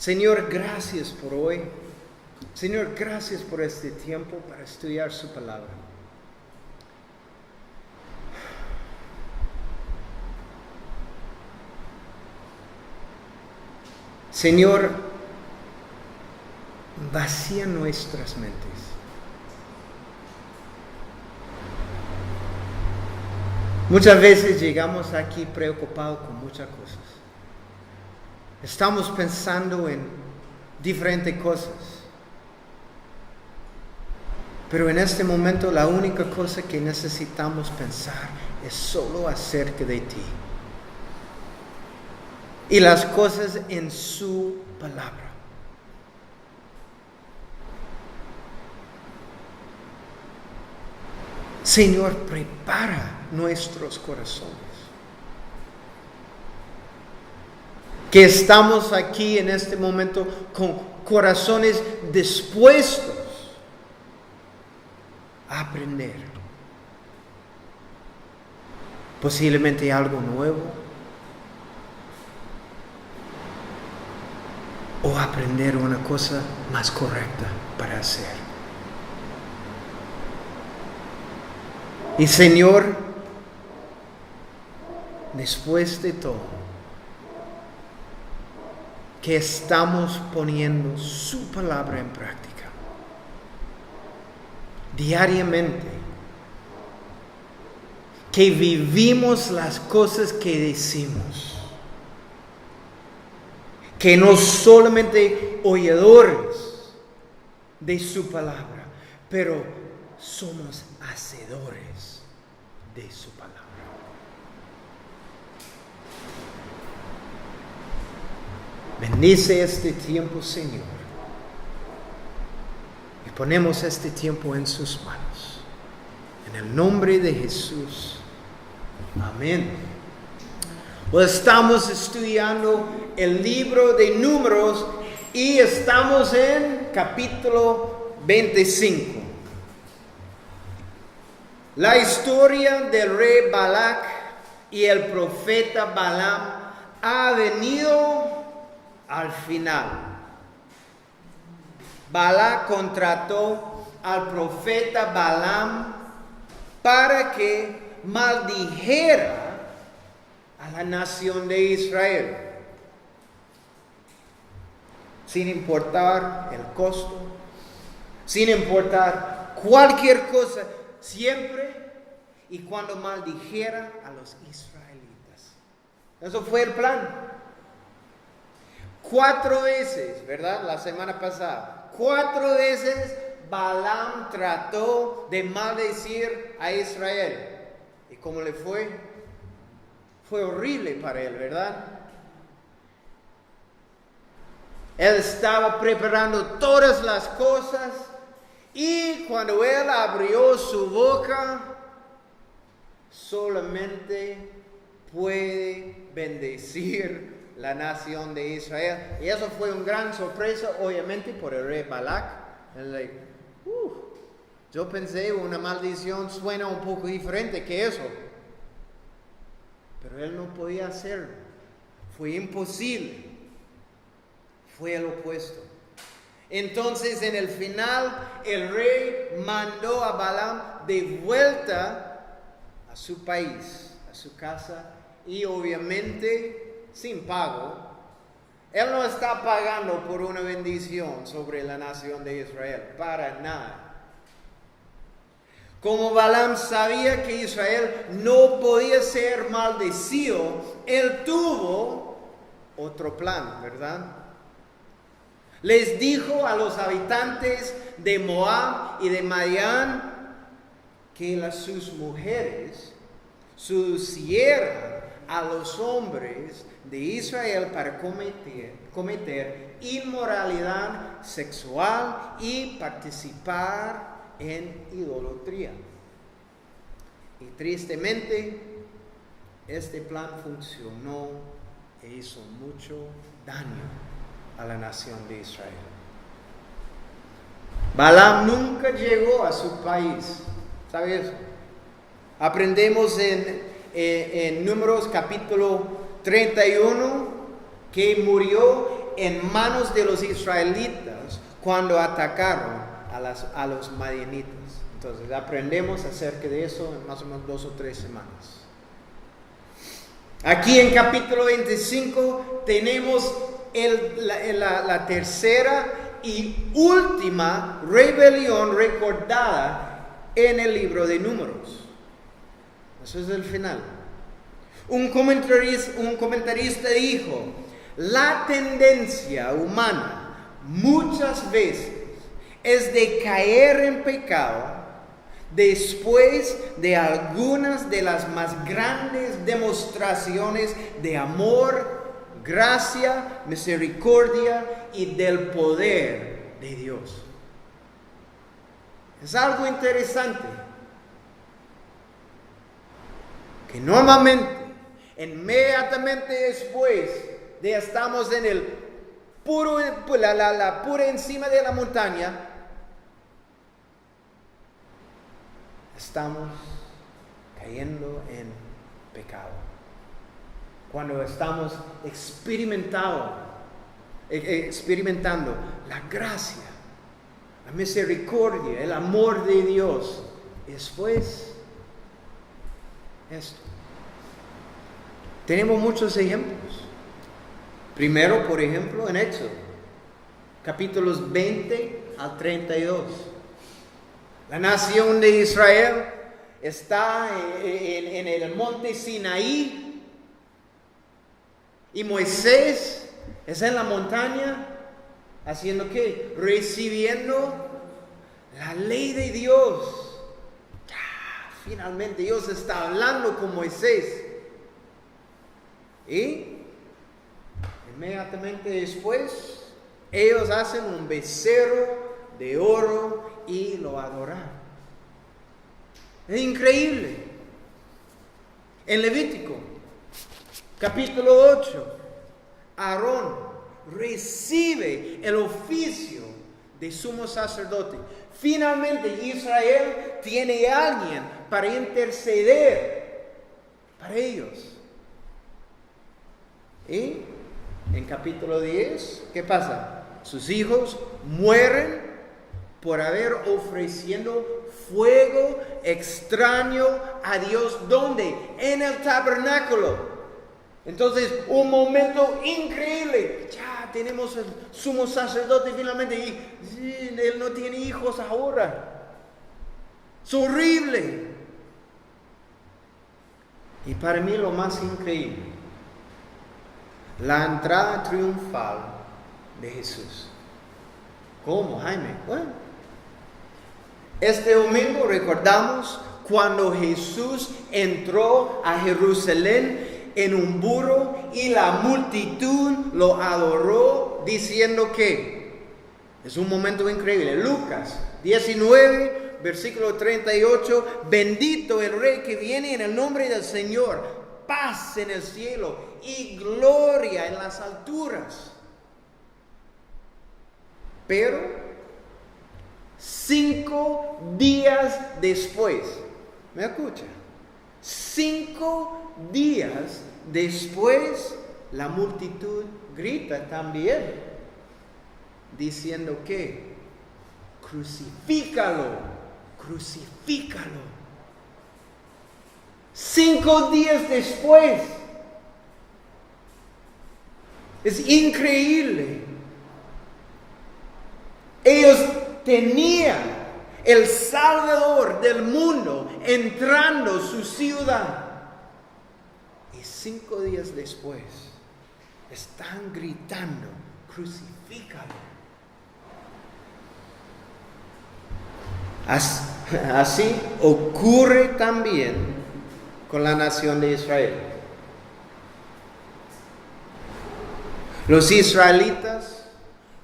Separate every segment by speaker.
Speaker 1: Señor, gracias por hoy. Señor, gracias por este tiempo para estudiar su palabra. Señor, vacía nuestras mentes. Muchas veces llegamos aquí preocupados con muchas cosas. Estamos pensando en diferentes cosas. Pero en este momento la única cosa que necesitamos pensar es solo acerca de ti. Y las cosas en su palabra. Señor, prepara nuestros corazones. Que estamos aquí en este momento con corazones dispuestos a aprender. Posiblemente algo nuevo. O aprender una cosa más correcta para hacer. Y Señor, después de todo, que estamos poniendo su palabra en práctica diariamente, que vivimos las cosas que decimos, que no solamente oidores de su palabra, pero somos hacedores de su palabra. Bendice este tiempo, Señor. Y ponemos este tiempo en sus manos. En el nombre de Jesús. Amén. Pues estamos estudiando el libro de Números y estamos en capítulo 25. La historia del rey Balac y el profeta Balaam ha venido al final. Balac contrató al profeta Balaam para que maldijera a la nación de Israel, sin importar el costo, sin importar cualquier cosa, siempre y cuando maldijera a los israelitas. Eso fue el plan. 4 veces, ¿verdad? La semana pasada, 4 veces Balaam trató de maldecir a Israel. ¿Y cómo le fue? Fue horrible para él, ¿verdad? Él estaba preparando todas las cosas y cuando él abrió su boca, solamente puede bendecir la nación de Israel. Y eso fue una gran sorpresa, obviamente, por el rey Balac. Yo pensé una maldición suena un poco diferente que eso. Pero él no podía hacerlo. Fue imposible. Fue el opuesto. Entonces, en el final, el rey mandó a Balaam de vuelta a su país, a su casa, y obviamente sin pago. Él no está pagando por una bendición sobre la nación de Israel, para nada. Como Balaam sabía que Israel no podía ser maldecido, él tuvo otro plan, ¿verdad? Les dijo a los habitantes de Moab y de Madián que sus mujeres seducieran a los hombres de Israel para cometer inmoralidad sexual y participar en idolatría. Y tristemente, este plan funcionó e hizo mucho daño a la nación de Israel. Balaam nunca llegó a su país. ¿Sabes eso? Aprendemos en Números capítulo 31 que murió en manos de los israelitas cuando atacaron a los madianitas. Entonces aprendemos acerca de eso en más o menos 2 o 3 semanas. Aquí en capítulo 25 tenemos la tercera y última rebelión recordada en el libro de Números. Eso es el final. Un comentarista dijo: la tendencia humana muchas veces es de caer en pecado después de algunas de las más grandes demostraciones de amor, gracia, misericordia y del poder de Dios. Es algo interesante que normalmente, inmediatamente después de estamos en el la pura encima de la montaña, estamos cayendo en pecado. Cuando estamos experimentando la gracia, la misericordia, el amor de Dios, después esto. Tenemos muchos ejemplos. Primero, por ejemplo, en Éxodo, capítulos 20 al 32. La nación de Israel está en el monte Sinaí y Moisés está en la montaña haciendo ¿qué? Recibiendo la ley de Dios. Finalmente Dios está hablando con Moisés. Y inmediatamente después ellos hacen un becerro de oro y lo adorar. Es increíble. En Levítico, capítulo 8, Aarón recibe el oficio de sumo sacerdote. Finalmente Israel tiene a alguien para interceder para ellos. Y en capítulo 10, ¿qué pasa? Sus hijos mueren por haber ofreciendo fuego extraño a Dios. ¿Dónde? En el tabernáculo. Entonces, un momento increíble. Ya tenemos el sumo sacerdote finalmente. Y sí, él no tiene hijos ahora. Es horrible. Y para mí lo más increíble, la entrada triunfal de Jesús. ¿Cómo, Jaime? Bueno, este domingo recordamos cuando Jesús entró a Jerusalén en un burro y la multitud lo adoró diciendo que es un momento increíble. Lucas 19, versículo 38, bendito el Rey que viene en el nombre del Señor, paz en el cielo y gloria en las alturas. Pero 5 días después, ¿me escucha? 5 días después, la multitud grita también, diciendo que crucifícalo, crucifícalo. 5 días después. Es increíble. Ellos tenían el Salvador del mundo entrando a su ciudad. Y 5 días después están gritando, crucifícalo. Así ocurre también con la nación de Israel. Los israelitas,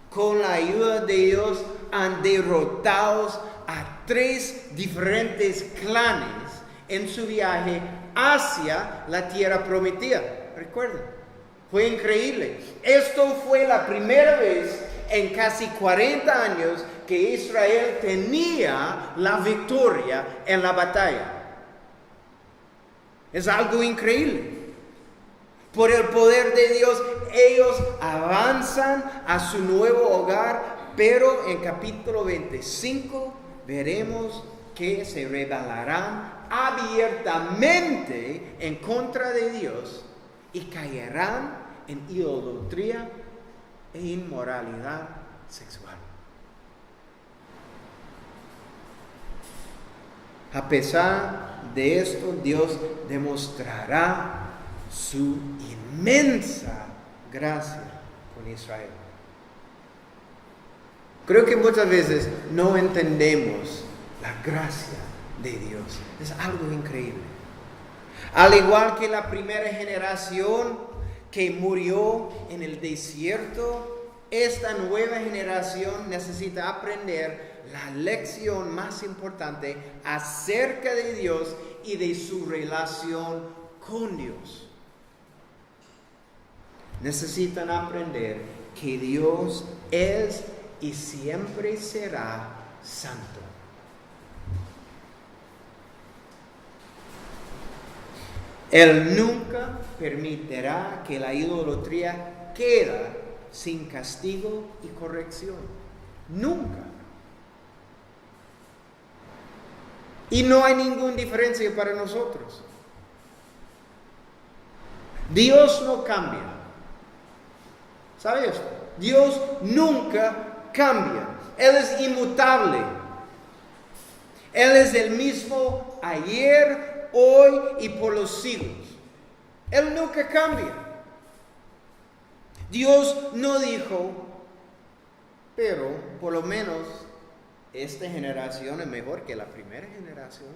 Speaker 1: con la ayuda de Dios, han derrotado a 3 diferentes clanes en su viaje hacia la tierra prometida. Recuerden, fue increíble. Esto fue la primera vez en casi 40 años que Israel tenía la victoria en la batalla. Es algo increíble. Por el poder de Dios, ellos avanzan a su nuevo hogar, pero en capítulo 25 veremos que se rebelarán abiertamente en contra de Dios y caerán en idolatría e inmoralidad sexual. A pesar de esto, Dios demostrará su inmensa gracia con Israel. Creo que muchas veces no entendemos la gracia de Dios. Es algo increíble. Al igual que la primera generación que murió en el desierto, esta nueva generación necesita aprender la lección más importante acerca de Dios y de su relación con Dios. Necesitan aprender que Dios es y siempre será santo. Él nunca permitirá que la idolatría quede sin castigo y corrección. Nunca. Y no hay ninguna diferencia para nosotros. Dios no cambia. ¿Sabes esto? Dios nunca cambia. Él es inmutable. Él es el mismo ayer, hoy y por los siglos. Él nunca cambia. Dios no dijo, pero por lo menos esta generación es mejor que la primera generación.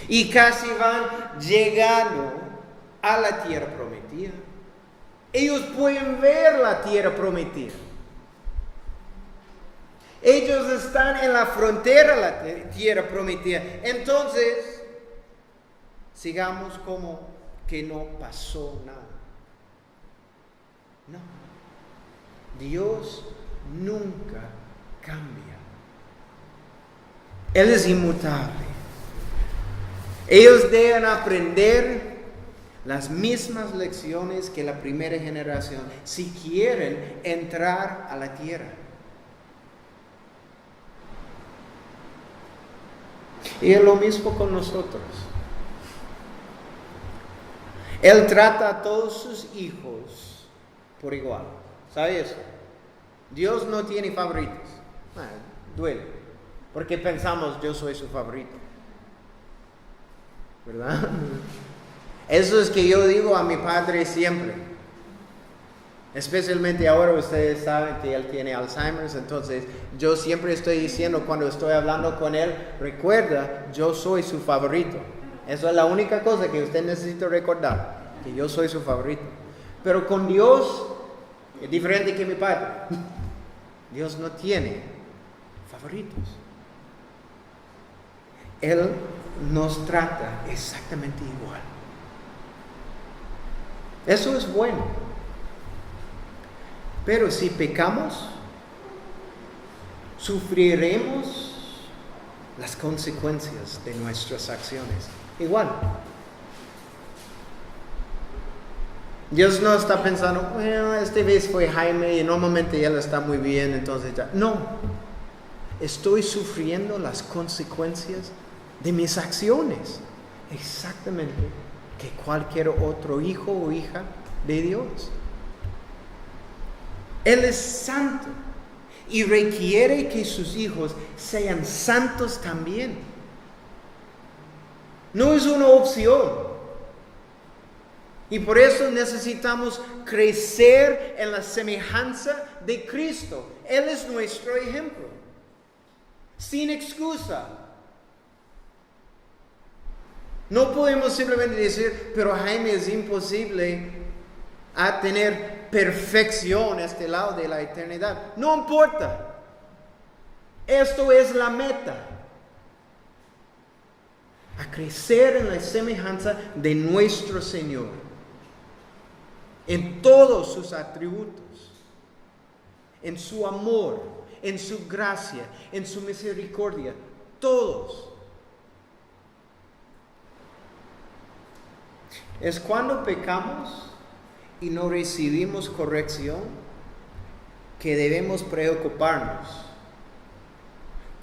Speaker 1: Y casi van llegando a la tierra prometida. Ellos pueden ver la tierra prometida. Ellos están en la frontera de la tierra prometida. Entonces, sigamos como que no pasó nada. No. Dios nunca cambia. Él es inmutable. Ellos deben aprender las mismas lecciones que la primera generación si quieren entrar a la tierra. Y es lo mismo con nosotros. Él trata a todos sus hijos por igual. ¿Sabes eso? Dios no tiene favoritos. Duele. Porque pensamos, yo soy su favorito. ¿Verdad? Eso es que yo digo a mi padre siempre. Especialmente ahora ustedes saben que él tiene Alzheimer, entonces yo siempre estoy diciendo cuando estoy hablando con él, recuerda, yo soy su favorito. Eso es la única cosa que usted necesita recordar, que yo soy su favorito. Pero con Dios es diferente que mi padre. Dios no tiene favoritos. Él nos trata exactamente igual. Eso es bueno. Pero si pecamos, sufriremos las consecuencias de nuestras acciones. Igual. Dios no está pensando, bueno, esta vez fue Jaime y normalmente él está muy bien, entonces ya. No. Estoy sufriendo las consecuencias de mis acciones. Exactamente que cualquier otro hijo o hija de Dios. Él es santo y requiere que sus hijos sean santos también. No es una opción. Y por eso necesitamos crecer en la semejanza de Cristo. Él es nuestro ejemplo. Sin excusa. No podemos simplemente decir, pero Jaime, es imposible a tener perfección a este lado de la eternidad. No importa. Esto es la meta. A crecer en la semejanza de nuestro Señor. En todos sus atributos. En su amor. En su gracia. En su misericordia. Todos. Es cuando pecamos y no recibimos corrección que debemos preocuparnos.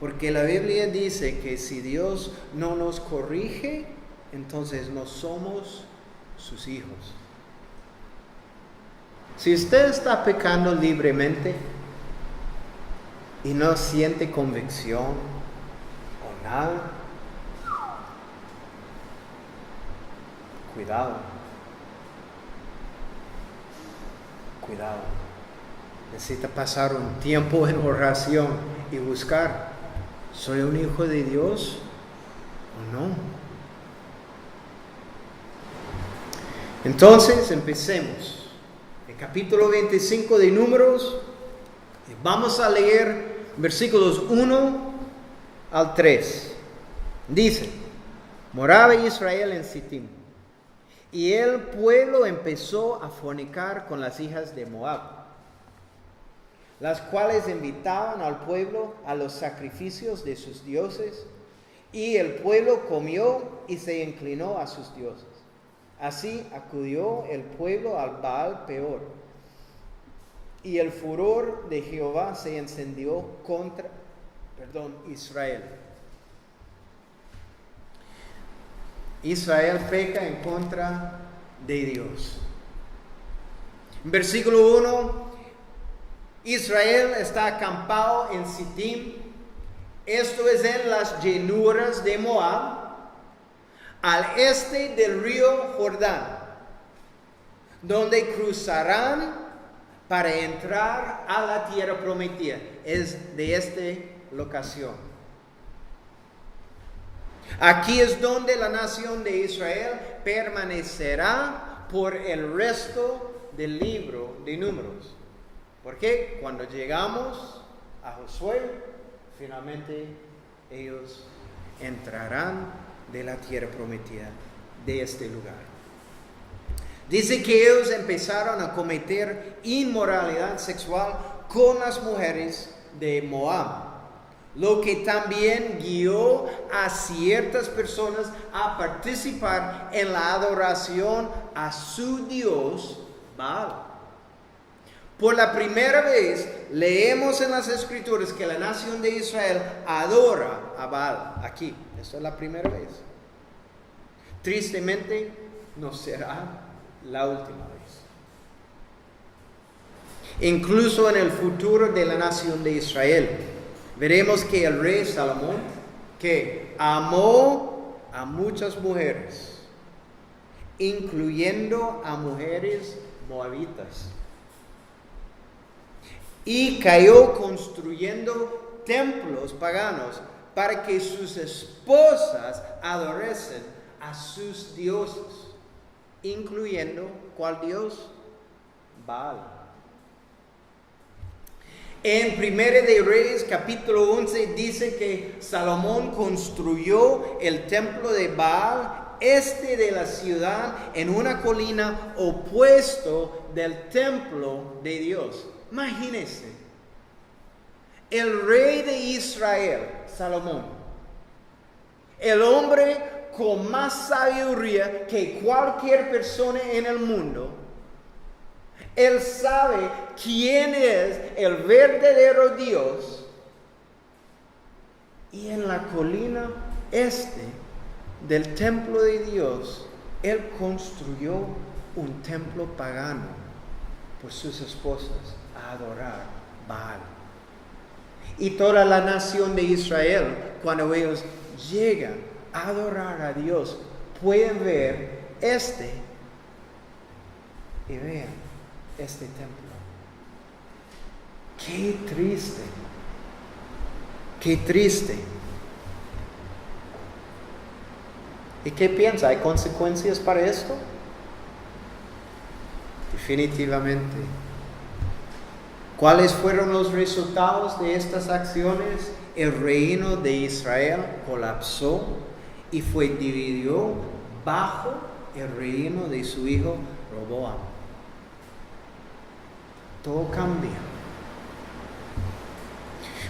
Speaker 1: Porque la Biblia dice que si Dios no nos corrige, entonces no somos sus hijos. Si usted está pecando libremente y no siente convicción o nada, cuidado. Necesita pasar un tiempo en oración y buscar, ¿soy un hijo de Dios o no? Entonces, empecemos. El capítulo 25 de Números, vamos a leer versículos 1 al 3. Dice, moraba Israel en Sittim, y el pueblo empezó a fornicar con las hijas de Moab, las cuales invitaban al pueblo a los sacrificios de sus dioses, y el pueblo comió y se inclinó a sus dioses. Así acudió el pueblo al Baal Peor, y el furor de Jehová se encendió contra Israel. Israel peca en contra de Dios. Versículo 1, Israel está acampado en Sittim. Esto es en las llanuras de Moab, al este del río Jordán, donde cruzarán para entrar a la tierra prometida. Es de esta locación. Aquí es donde la nación de Israel permanecerá por el resto del libro de Números. Porque cuando llegamos a Josué, finalmente ellos entrarán de la tierra prometida, de este lugar. Dice que ellos empezaron a cometer inmoralidad sexual con las mujeres de Moab, lo que también guió a ciertas personas a participar en la adoración a su dios Baal. Por la primera vez leemos en las Escrituras que la nación de Israel adora a Baal aquí. Esta es la primera vez. Tristemente, no será la última vez. Incluso en el futuro de la nación de Israel, veremos que el rey Salomón, que amó a muchas mujeres, incluyendo a mujeres moabitas, y cayó construyendo templos paganos para que sus esposas adorasen a sus dioses, incluyendo ¿cuál dios? Baal. En 1 de Reyes capítulo 11 dice que Salomón construyó el templo de Baal este de la ciudad en una colina opuesto del templo de Dios. Imagínense, el rey de Israel, Salomón, el hombre con más sabiduría que cualquier persona en el mundo, él sabe quién es el verdadero Dios, y en la colina este del templo de Dios, él construyó un templo pagano por sus esposas a adorar Baal. Y toda la nación de Israel, cuando ellos llegan a adorar a Dios, pueden ver y vean este templo. Qué triste. Qué triste. ¿Y qué piensa? ¿Hay consecuencias para esto? Definitivamente. ¿Cuáles fueron los resultados de estas acciones? El reino de Israel colapsó y fue dividido bajo el reino de su hijo Roboam. Todo cambia.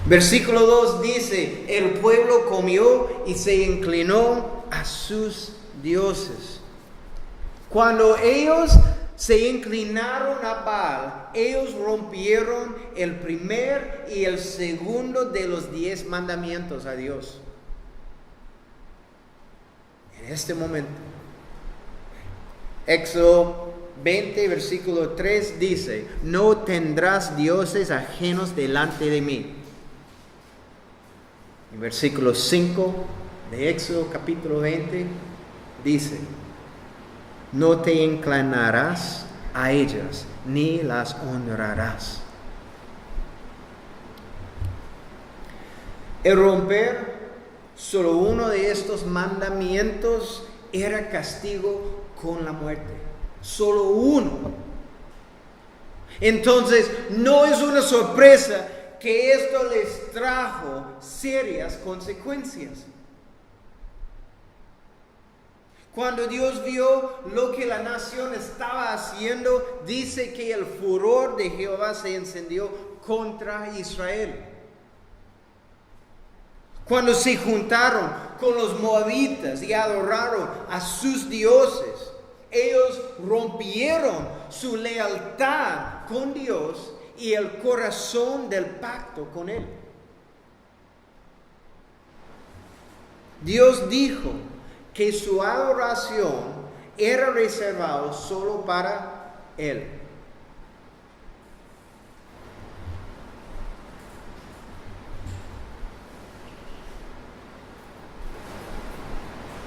Speaker 1: Versículo 2 dice, el pueblo comió y se inclinó a sus dioses. Cuando ellos se inclinaron a Baal, ellos rompieron el primer y el segundo de los 10 mandamientos a Dios. En este momento, Éxodo 20, versículo 3 dice: no tendrás dioses ajenos delante de mí. En versículo 5 de Éxodo capítulo 20 dice: no te inclinarás a ellas, ni las honrarás. El romper solo uno de estos mandamientos era castigo con la muerte. Solo uno. Entonces, no es una sorpresa que esto les trajo serias consecuencias. Cuando Dios vio lo que la nación estaba haciendo, dice que el furor de Jehová se encendió contra Israel. Cuando se juntaron con los moabitas y adoraron a sus dioses, ellos rompieron su lealtad con Dios y el corazón del pacto con Él. Dios dijo que su adoración era reservada solo para Él.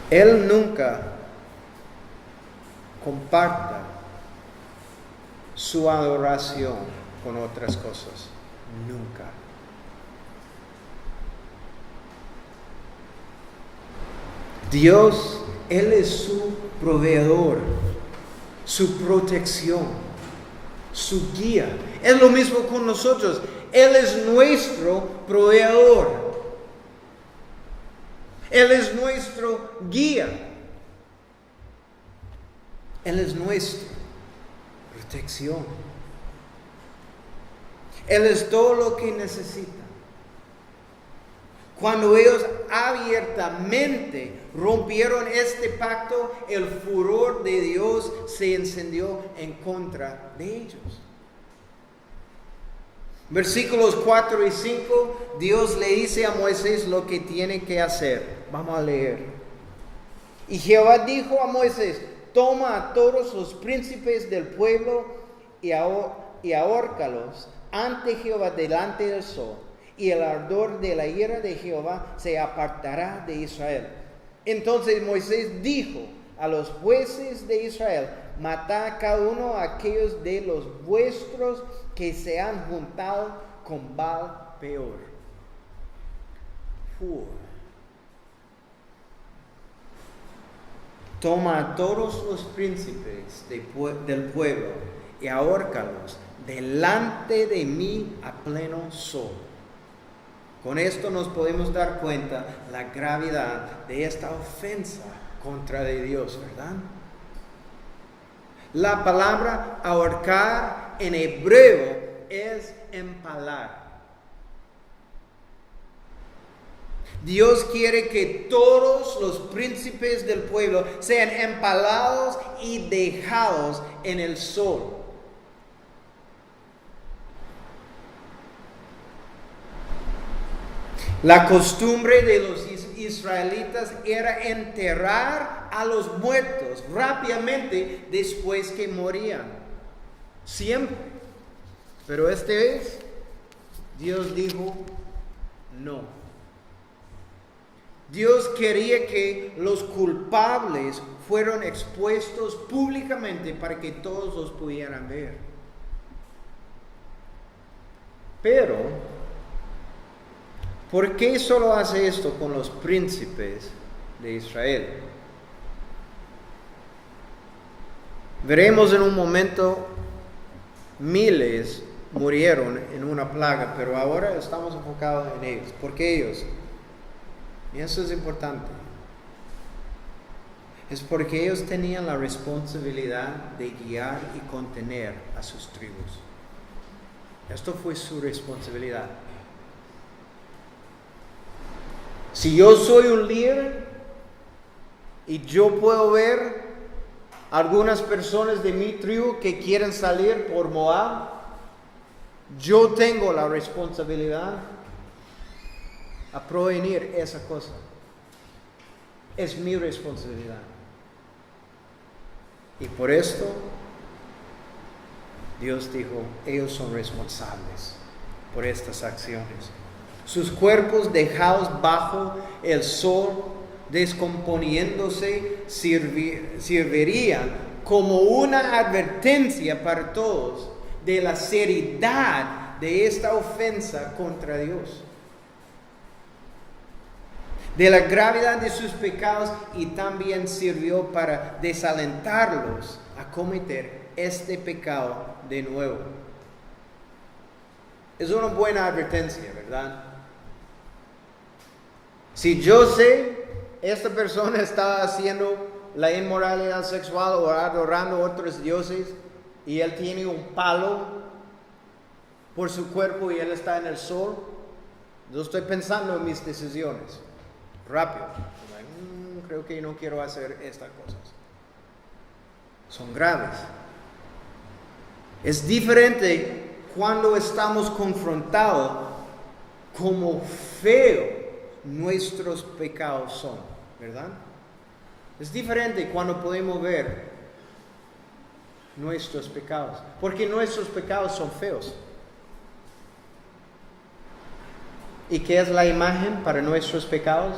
Speaker 1: Él nunca comparta su adoración con otras cosas. Nunca. Dios, Él es su proveedor, su protección, su guía. Es lo mismo con nosotros. Él es nuestro proveedor. Él es nuestro guía. Él es nuestra protección. Él es todo lo que necesita. Cuando ellos abiertamente rompieron este pacto, el furor de Dios se encendió en contra de ellos. Versículos 4 y 5, Dios le dice a Moisés lo que tiene que hacer. Vamos a leer. Y Jehová dijo a Moisés: toma a todos los príncipes del pueblo y ahórcalos ante Jehová delante del sol, y el ardor de la ira de Jehová se apartará de Israel. Entonces Moisés dijo a los jueces de Israel: matad a cada uno a aquellos de los vuestros que se han juntado con Baal peor. Toma a todos los príncipes del pueblo y ahórcalos delante de mí a pleno sol. Con esto nos podemos dar cuenta la gravedad de esta ofensa contra de Dios, ¿verdad? La palabra ahorcar en hebreo es empalar. Dios quiere que todos los príncipes del pueblo sean empalados y dejados en el sol. La costumbre de los israelitas era enterrar a los muertos rápidamente después que morían. Siempre. Pero esta vez Dios dijo no. Dios quería que los culpables fueran expuestos públicamente para que todos los pudieran ver. Pero, ¿por qué solo hace esto con los príncipes de Israel? Veremos en un momento, miles murieron en una plaga, pero ahora estamos enfocados en ellos. ¿Por qué ellos? Y eso es importante. Es porque ellos tenían la responsabilidad de guiar y contener a sus tribus. Esto fue su responsabilidad. Si yo soy un líder y yo puedo ver algunas personas de mi tribu que quieren salir por Moab, yo tengo la responsabilidad a provenir esa cosa. Es mi responsabilidad. Y por esto, Dios dijo, ellos son responsables por estas acciones. Sus cuerpos dejados bajo el sol, descomponiéndose, servirían como una advertencia para todos de la seriedad de esta ofensa contra Dios, de la gravedad de sus pecados, y también sirvió para desalentarlos a cometer este pecado de nuevo. Es una buena advertencia, ¿verdad? Si yo sé, esta persona está haciendo la inmoralidad sexual o adorando otros dioses, y él tiene un palo por su cuerpo y él está en el sol, yo estoy pensando en mis decisiones. Rápido. Creo que no quiero hacer estas cosas. Son graves. Es diferente cuando estamos confrontados como feo nuestros pecados son, ¿verdad? Es diferente cuando podemos ver nuestros pecados, porque nuestros pecados son feos. ¿Y qué es la imagen para nuestros pecados?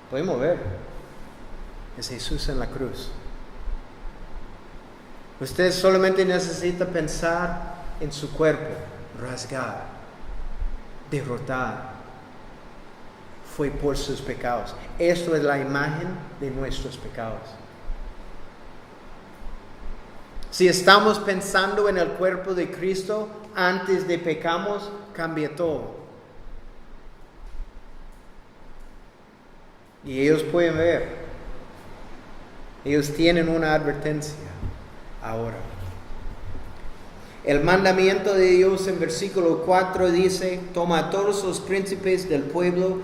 Speaker 1: Podemos ver. Es Jesús en la cruz. Usted solamente necesita pensar en su cuerpo, rasgado, derrotado. Fue por sus pecados. Esto es la imagen de nuestros pecados. Si estamos pensando en el cuerpo de Cristo antes de pecamos, cambia todo. Y ellos pueden ver. Ellos tienen una advertencia ahora. El mandamiento de Dios en versículo 4 dice: toma a todos los príncipes del pueblo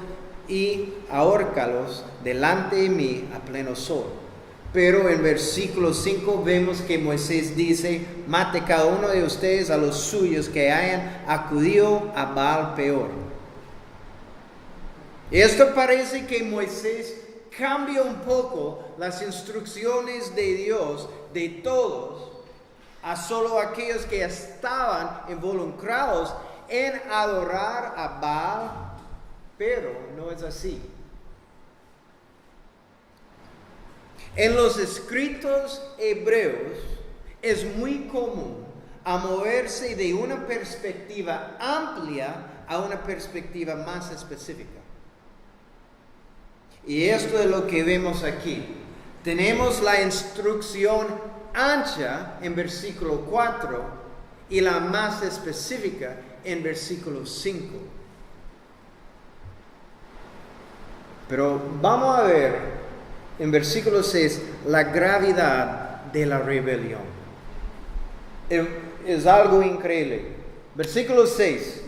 Speaker 1: y ahórcalos delante de mí a pleno sol. Pero en versículo 5 vemos que Moisés dice: mate cada uno de ustedes a los suyos que hayan acudido a Baal Peor. Esto parece que Moisés cambia un poco las instrucciones de Dios de todos a solo aquellos que estaban involucrados en adorar a Baal, pero no es así. En los escritos hebreos es muy común a moverse de una perspectiva amplia a una perspectiva más específica. Y esto es lo que vemos aquí. Tenemos la instrucción ancha en versículo 4 y la más específica en versículo 5. Pero vamos a ver en versículo 6 la gravedad de la rebelión. Es algo increíble. Versículo 6.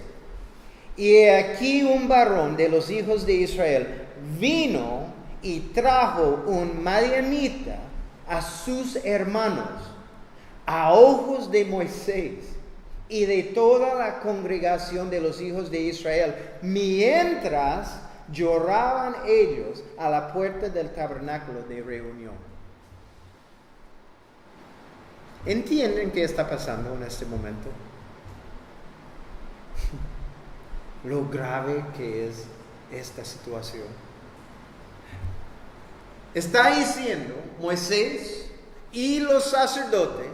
Speaker 1: Y he aquí un varón de los hijos de Israel vino y trajo un madianita a sus hermanos a ojos de Moisés y de toda la congregación de los hijos de Israel, mientras lloraban ellos a la puerta del tabernáculo de reunión. ¿Entienden qué está pasando en este momento? Lo grave que es esta situación. Está diciendo Moisés y los sacerdotes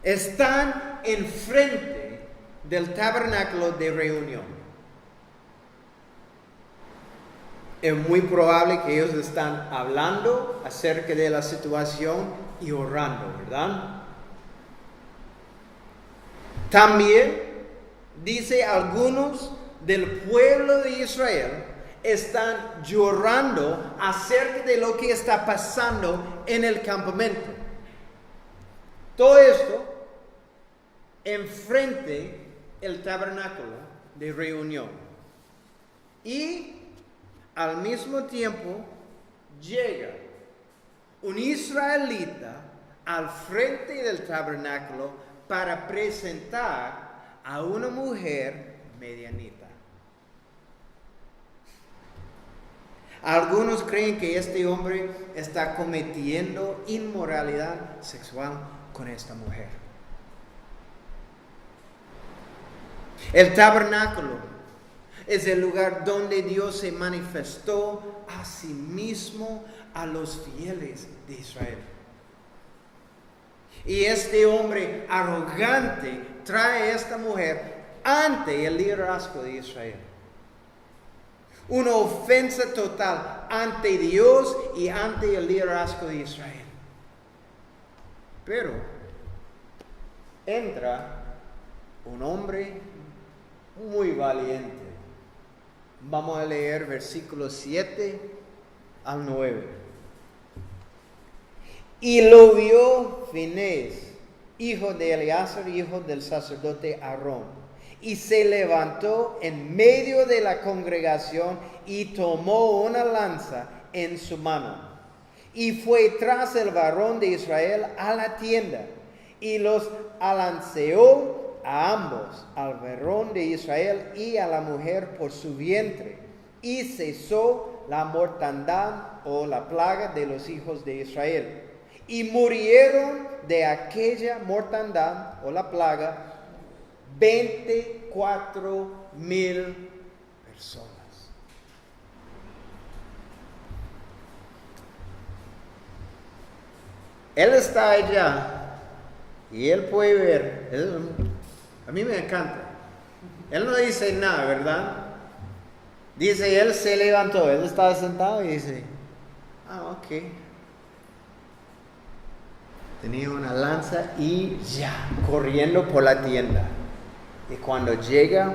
Speaker 1: están enfrente del tabernáculo de reunión. Es muy probable que ellos están hablando acerca de la situación y orando, ¿verdad? También dice algunos del pueblo de Israel están llorando acerca de lo que está pasando en el campamento. Todo esto enfrente el tabernáculo de reunión. Y al mismo tiempo llega un israelita al frente del tabernáculo para presentar a una mujer medianita. Algunos creen que este hombre está cometiendo inmoralidad sexual con esta mujer. El tabernáculo es el lugar donde Dios se manifestó a sí mismo a los fieles de Israel. Y este hombre arrogante trae a esta mujer ante el liderazgo de Israel. Una ofensa total ante Dios y ante el liderazgo de Israel. Pero entra un hombre muy valiente. Vamos a leer versículos 7 al 9. Y lo vio Finehés, hijo de Eleazar, hijo del sacerdote Aarón, y se levantó en medio de la congregación y tomó una lanza en su mano. Y fue tras el varón de Israel a la tienda, y los alanceó a ambos, al varón de Israel y a la mujer por su vientre, y cesó la mortandad o la plaga de los hijos de Israel. Y murieron de aquella mortandad o la plaga 24,000 personas. Él está allá y él puede ver. A mí me encanta. Él no dice nada, ¿verdad? Dice, él se levantó, él estaba sentado y dice, ok. Tenía una lanza y ya, corriendo por la tienda. Y cuando llega,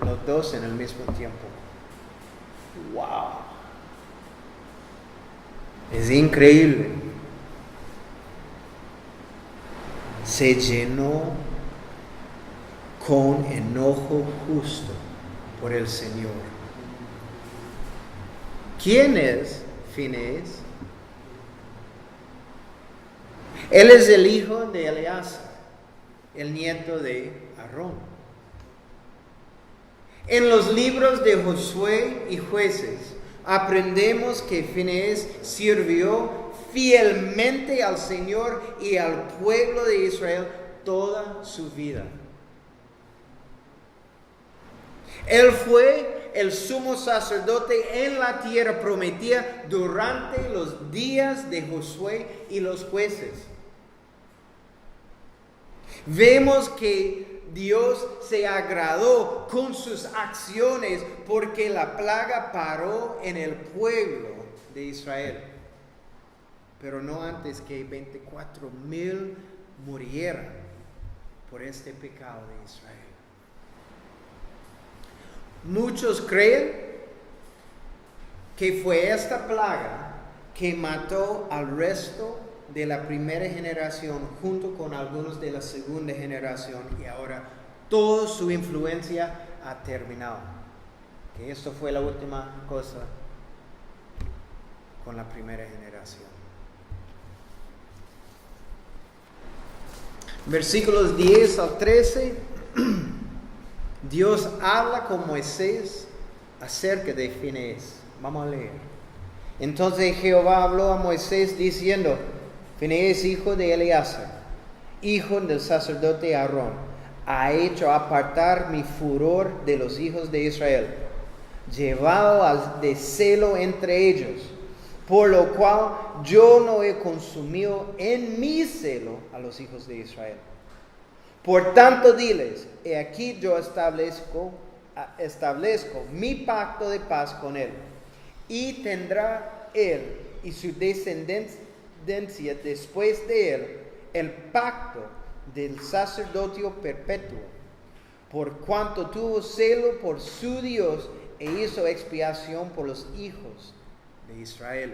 Speaker 1: los dos en el mismo tiempo. ¡Wow! Es increíble. Se llenó con enojo justo por el Señor. ¿Quién es Finehés? Él es el hijo de Eleazar, el nieto de Aarón. En los libros de Josué y Jueces aprendemos que Finehés sirvió fielmente al Señor y al pueblo de Israel toda su vida. Él fue el sumo sacerdote en la tierra prometida durante los días de Josué y los jueces. Vemos que Dios se agradó con sus acciones porque la plaga paró en el pueblo de Israel. Pero no antes que 24,000 murieran por este pecado de Israel. Muchos creen que fue esta plaga que mató al resto de la primera generación junto con algunos de la segunda generación y ahora toda su influencia ha terminado. Que esto fue la última cosa con la primera generación. Versículos 10 al 13. Dios habla con Moisés acerca de Finehés. Vamos a leer. Entonces Jehová habló a Moisés diciendo: Finehés, hijo de Eleazar, hijo del sacerdote Aarón, ha hecho apartar mi furor de los hijos de Israel, llevado de celo entre ellos, por lo cual yo no he consumido en mi celo a los hijos de Israel. Por tanto diles, he aquí yo establezco mi pacto de paz con él, y tendrá él y su descendencia después de él el pacto del sacerdocio perpetuo, por cuanto tuvo celo por su Dios e hizo expiación por los hijos de Israel.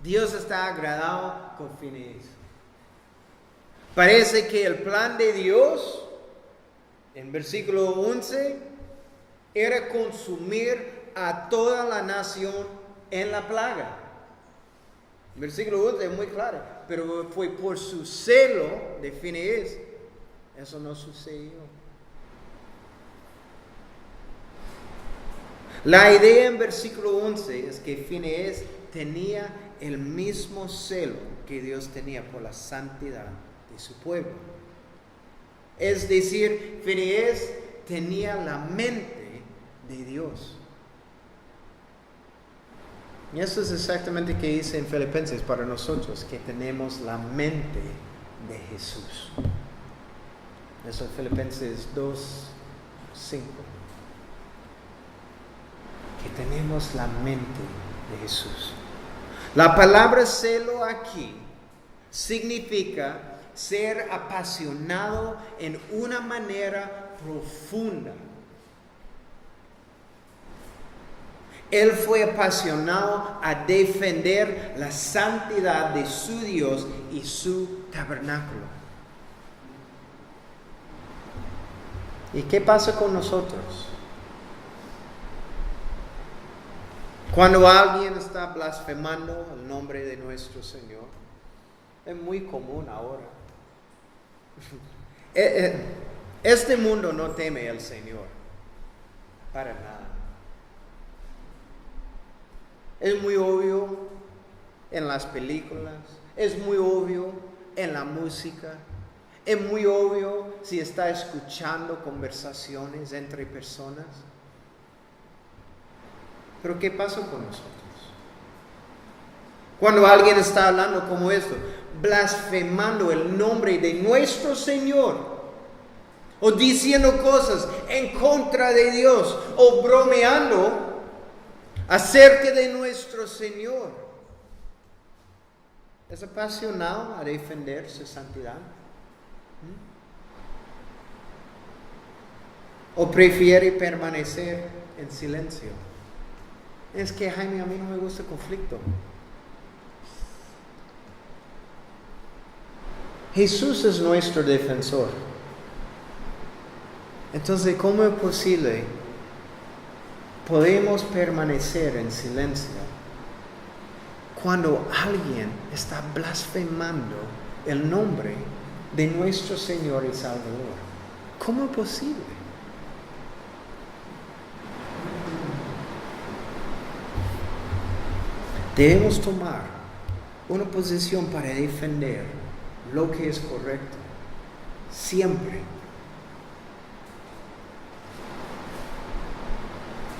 Speaker 1: Dios está agradado con Finehés. Parece que el plan de Dios, en versículo 11, era consumir a toda la nación en la plaga. Versículo 1 es muy claro, pero fue por su celo de Finees, eso no sucedió. La idea en versículo 11 es que Finees tenía el mismo celo que Dios tenía por la santidad de su pueblo. Es decir, Finees tenía la mente de Dios. Y eso es exactamente lo que dice en Filipenses para nosotros, que tenemos la mente de Jesús. Eso es Filipenses 2:5. Que tenemos la mente de Jesús. La palabra celo aquí significa ser apasionado en una manera profunda. Él fue apasionado a defender la santidad de su Dios y su tabernáculo. ¿Y qué pasa con nosotros? Cuando alguien está blasfemando el nombre de nuestro Señor, es muy común ahora. Este mundo no teme al Señor, para nada. Es muy obvio en las películas, es muy obvio en la música, es muy obvio si está escuchando conversaciones entre personas. Pero ¿qué pasa con nosotros? Cuando alguien está hablando como esto, blasfemando el nombre de nuestro Señor, o diciendo cosas en contra de Dios, o bromeando acerca de nuestro Señor, ¿es apasionado a defender su santidad? ¿O prefiere permanecer en silencio? Es que, Jaime, a mí no me gusta el conflicto. Jesús es nuestro defensor. Entonces, ¿cómo es posible podemos permanecer en silencio cuando alguien está blasfemando el nombre de nuestro Señor y Salvador? ¿Cómo es posible? Debemos tomar una posición para defender lo que es correcto, siempre.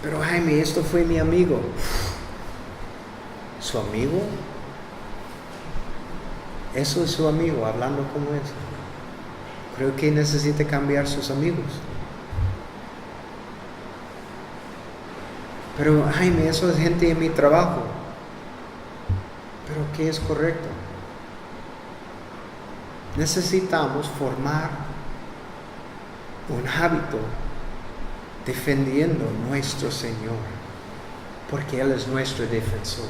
Speaker 1: Pero Jaime, esto fue mi amigo. ¿Su amigo? Eso es su amigo, hablando como eso. Creo que necesita cambiar sus amigos. Pero Jaime, eso es gente en mi trabajo. Pero ¿qué es correcto? Necesitamos formar un hábito defendiendo a nuestro Señor, porque Él es nuestro defensor.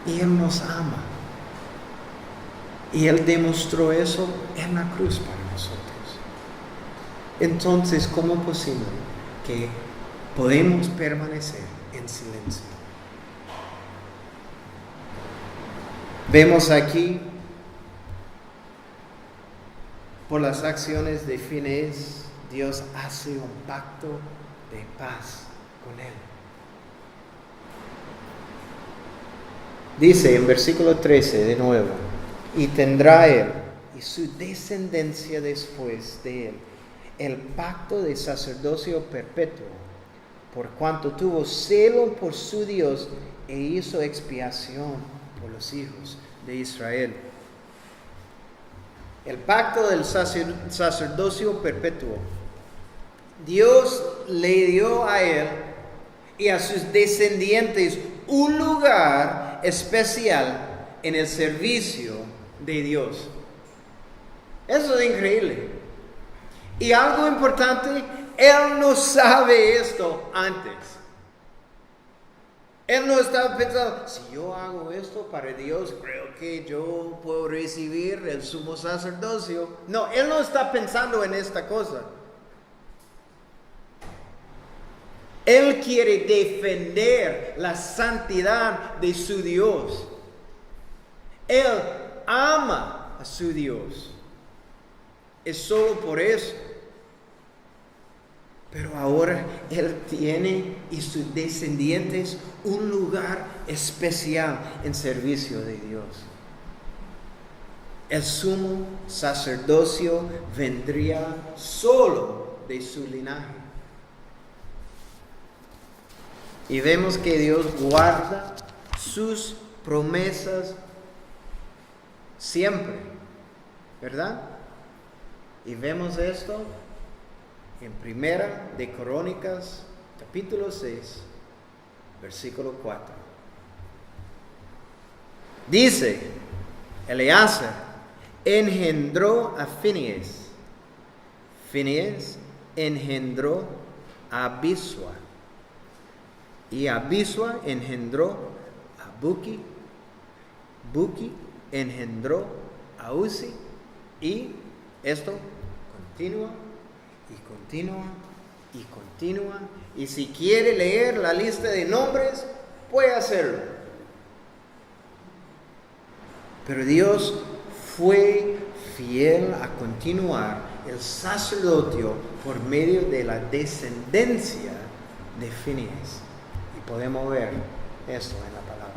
Speaker 1: Y Él nos ama. Y Él demostró eso en la cruz para nosotros. Entonces, ¿cómo es posible que podemos permanecer en silencio? Vemos aquí, por las acciones de Finees, Dios hace un pacto de paz con él. Dice en versículo 13 de nuevo, y tendrá él y su descendencia después de él el pacto de sacerdocio perpetuo, por cuanto tuvo celo por su Dios e hizo expiación por los hijos de Israel. El pacto del sacerdocio perpetuo. Dios le dio a él y a sus descendientes un lugar especial en el servicio de Dios. Eso es increíble. Y algo importante, él no sabe esto antes. Él no estaba pensando, si yo hago esto para Dios, creo que yo puedo recibir el sumo sacerdocio. No, él no está pensando en esta cosa. Él quiere defender la santidad de su Dios. Él ama a su Dios. Es solo por eso. Pero ahora Él tiene y sus descendientes un lugar especial en servicio de Dios. El sumo sacerdocio vendría solo de su linaje. Y vemos que Dios guarda sus promesas siempre, ¿verdad? Y vemos esto en Primera de Crónicas, capítulo 6, versículo 4. Dice, Eleazar engendró a Finees. Finees engendró a Abisua. Y Abisua engendró a Buki. Buki engendró a Uzi. Y esto continúa y continúa y continúa. Y si quiere leer la lista de nombres, puede hacerlo. Pero Dios fue fiel a continuar el sacerdocio por medio de la descendencia de Finees. Y podemos ver esto en la palabra.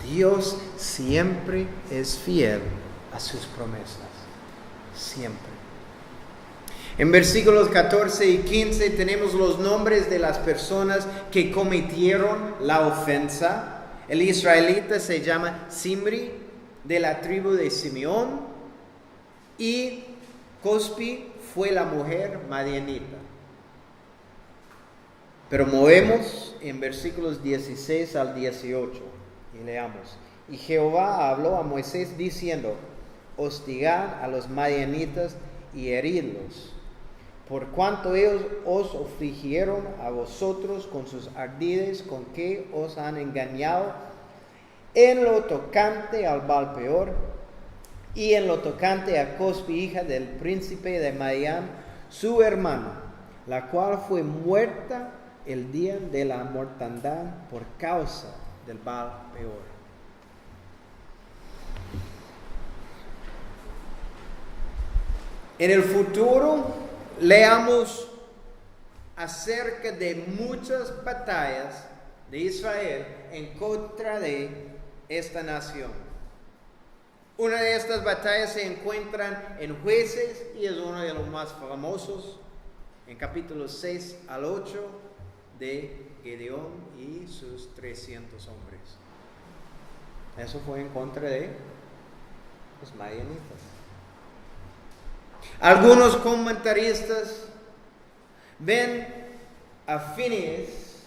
Speaker 1: Dios siempre es fiel a sus promesas. Siempre. En versículos 14 y 15 tenemos los nombres de las personas que cometieron la ofensa. El israelita se llama Simri, de la tribu de Simeón, y Cospi fue la mujer madianita. Pero movemos en versículos 16 al 18 y leamos. Y Jehová habló a Moisés diciendo: hostigad a los madianitas y heridlos, por cuanto ellos os afligieron a vosotros con sus ardides, con que os han engañado en lo tocante al Baal-peor, y en lo tocante a Cospi, hija del príncipe de Madián, su hermana, la cual fue muerta el día de la mortandad por causa del Baal-peor. En el futuro leamos acerca de muchas batallas de Israel en contra de esta nación. Una de estas batallas se encuentran en Jueces y es uno de los más famosos, en capítulos 6 al 8 de Gedeón y sus 300 hombres. Eso fue en contra de los madianitas. Algunos comentaristas ven a Finees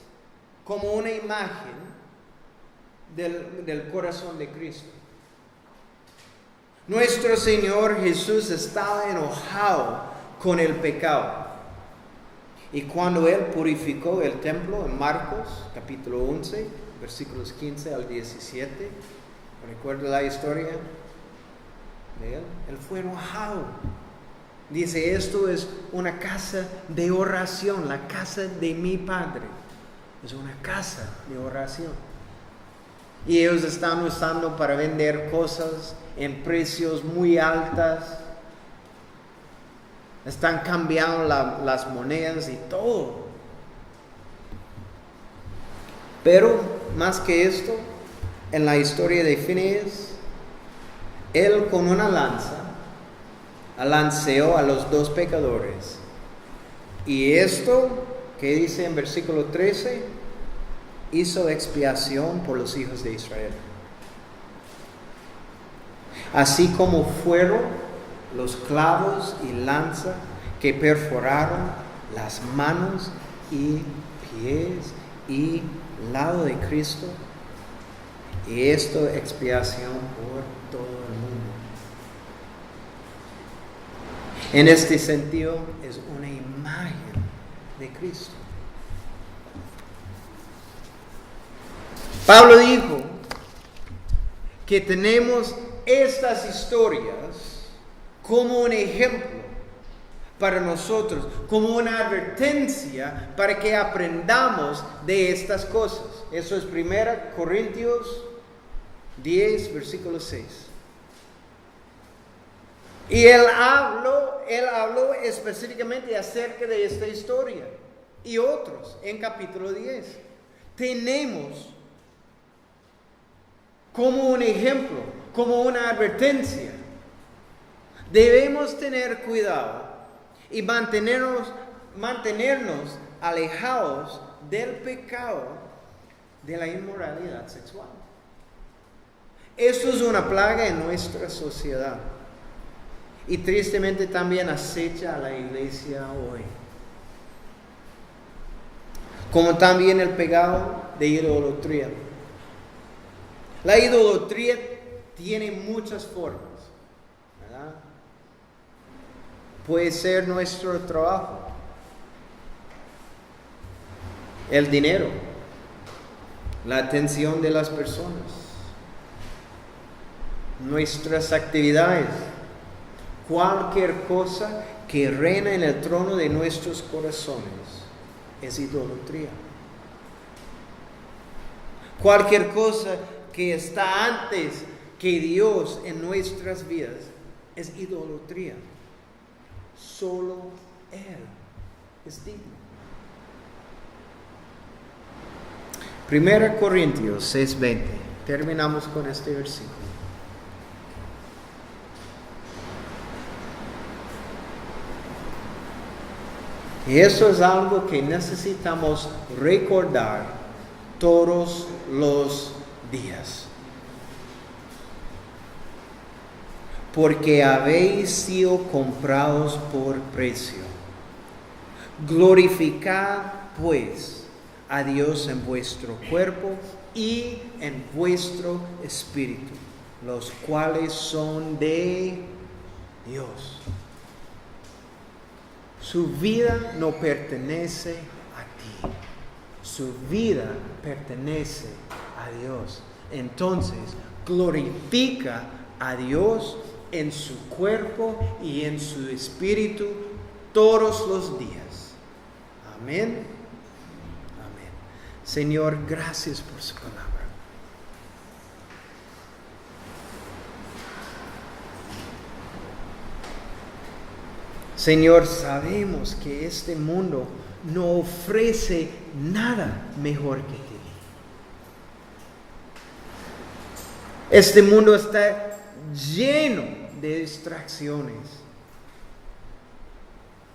Speaker 1: como una imagen del corazón de Cristo. Nuestro Señor Jesús estaba enojado con el pecado. Y cuando Él purificó el templo en Marcos capítulo 11, versículos 15 al 17, ¿recuerda la historia de Él? Él fue enojado. Dice, esto es una casa de oración, la casa de mi Padre. Es una casa de oración. Y ellos están usando para vender cosas en precios muy altas. Están cambiando las monedas y todo. Pero más que esto, en la historia de Finees, él con una lanza alanceó a los dos pecadores. Y esto, que dice en versículo 13, hizo expiación por los hijos de Israel. Así como fueron los clavos y lanza que perforaron las manos y pies y lado de Cristo, y esto expiación por todo el mundo. En este sentido es una imagen de Cristo. Pablo dijo que tenemos estas historias como un ejemplo para nosotros, como una advertencia para que aprendamos de estas cosas. Eso es 1 Corintios 10, versículo 6. Y él habló específicamente acerca de esta historia y otros en capítulo 10. Tenemos como un ejemplo, como una advertencia. Debemos tener cuidado y mantenernos alejados del pecado de la inmoralidad sexual. Esto es una plaga en nuestra sociedad y tristemente también acecha a la iglesia hoy. Como también el pecado de idolatría. La idolatría tiene muchas formas, ¿verdad? Puede ser nuestro trabajo, el dinero, la atención de las personas, nuestras actividades, cualquier cosa que reina en el trono de nuestros corazones es idolatría. Cualquier cosa que está antes que Dios en nuestras vidas es idolatría. Solo Él es digno. 1 Corintios 6:20. Terminamos con este versículo. Y eso es algo que necesitamos recordar todos los días. Porque habéis sido comprados por precio. Glorificad pues a Dios en vuestro cuerpo y en vuestro espíritu, los cuales son de Dios. Su vida no pertenece a ti. Su vida pertenece a Dios. Entonces, glorifica a Dios en su cuerpo y en su espíritu todos los días. Amén. Amén. Señor, gracias por su palabra. Señor, sabemos que este mundo no ofrece nada mejor que ti. Este mundo está lleno de distracciones,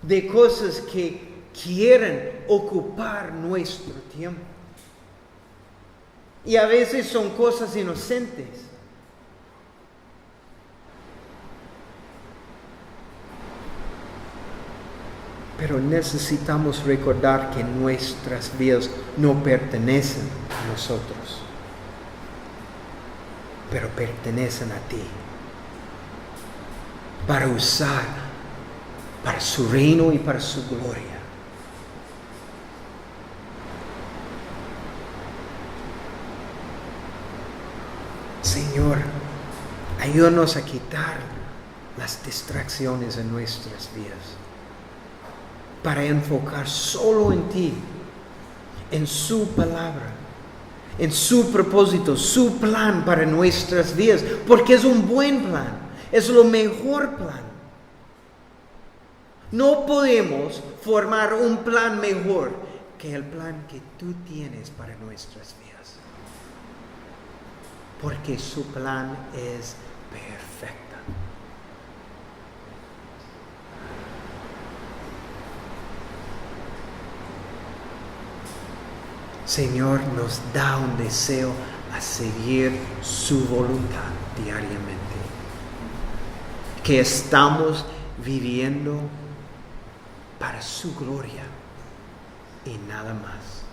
Speaker 1: de cosas que quieren ocupar nuestro tiempo. Y a veces son cosas inocentes. Pero necesitamos recordar que nuestras vidas no pertenecen a nosotros, pero pertenecen a ti, para usar para su reino y para su gloria. Señor, ayúdanos a quitar las distracciones en nuestras vidas, para enfocar solo en ti, en su palabra, en su propósito, su plan para nuestras vidas, porque es un buen plan, es lo mejor plan. No podemos formar un plan mejor que el plan que tú tienes para nuestras vidas, porque su plan es perfecto. Señor, nos da un deseo a seguir su voluntad diariamente, que estamos viviendo para su gloria y nada más.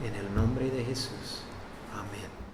Speaker 1: En el nombre de Jesús. Amén.